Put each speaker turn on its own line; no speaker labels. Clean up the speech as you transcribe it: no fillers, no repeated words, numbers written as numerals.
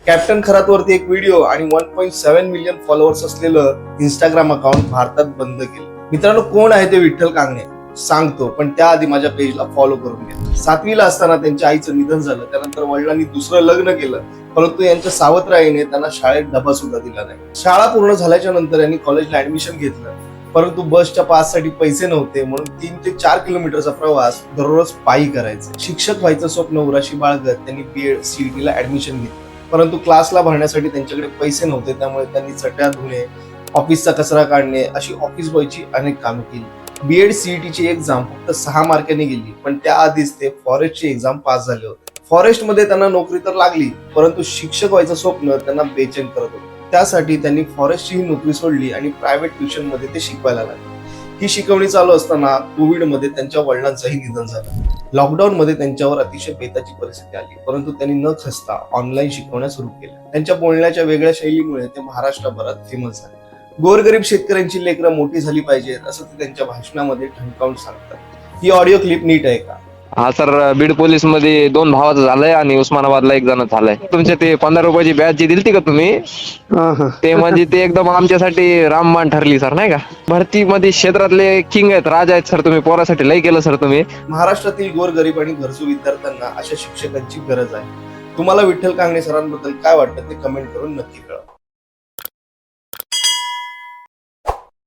Captain खरातवरती एक video आणि 1.7 million followers असलेलं इंस्टाग्राम अकाउंट भारतात बंद केलं. मित्रांनो, कोण आहे ते विठ्ठल कांगणे सांगतो, पण त्याआधी माझ्या पेजला फॉलो करून घ्या. 7वीला असताना त्यांच्या आईचं निधन झालं. त्यानंतर वडिलांनी दुसरं लग्न केलं, परंतु यांच्या सावत्राईने त्यांना शाळेत डबा सुद्धा दिला नाही. शाळा पूर्ण झाल्याच्या नंतर यांनी कॉलेजला ऍडमिशन घेतलं, परंतु बसच्या पाससाठी पैसे नव्हते, म्हणून 3 ते 4 किलोमीटरचा प्रवास दररोज पायी करायचे. शिक्षक व्हायचं स्वप्न उराशी बाळगत त्यांनी BEd CET ला ऍडमिशन घेतलं, परंतु क्लासला भरण्यासाठी त्यांच्याकडे पैसे नव्हते. त्यामुळे त्यांनी चट्या धुणे, ऑफिसचा कचरा काढणे अशी ऑफिस बॉयची अनेक कामे केली. BEd CET ची एक्झाम फक्त 6 मार्कांनी गेली, पण त्याआधीच ते फॉरेस्टची एक्झाम पास झाले होते. फॉरेस्ट मध्ये त्यांना नोकरी तर लागली, परंतु शिक्षक व्हायचं स्वप्न त्यांना बेचैन करत होतं. त्यासाठी त्यांनी फॉरेस्टची ही नोकरी सोडली आणि प्रायव्हेट ट्युशन मध्ये ते शिकवायला लागले. ही शिकवणी चालू असताना कोविड मध्ये त्यांच्या वडिलांचंही निधन झालं. लॉकडाऊन मध्ये त्यांच्यावर अतिशय बेताची परिस्थिती आली, परंतु त्यांनी न खचता ऑनलाईन शिकवण्या सुरू केल्या. त्यांच्या बोलण्याच्या वेगळ्या शैलीमुळे ते महाराष्ट्रभरात फेमस झाले. गोरगरीब शेतकऱ्यांची लेकरं मोठी झाली पाहिजेत असं ते त्यांच्या भाषणामध्ये ठणकावून सांगतात. ही ऑडिओ क्लिप नीट आहे का?
हा सर, बीड पोलीस मध्ये 2 भावाचं झालंय आणि उस्मानाबादला 1 जण झालाय. तुमचे ते 15 रुपयाची बॅच जी दिलती का तुम्ही, ते म्हणजे ते एकदम आमच्यासाठी रामबाण ठरली सर, नाही का? भरतीमध्ये क्षेत्रातले किंग आहेत, राजा आहेत सर. तुम्ही पोरासाठी लय केलं सर तुम्ही.
महाराष्ट्रातील गोरगरीब आणि गरजू विद्यार्थ्यांना अशा शिक्षकांची गरज आहे. तुम्हाला विठ्ठल कांगणे सरांबद्दल काय वाटतं ते कमेंट करून नक्की कळवा.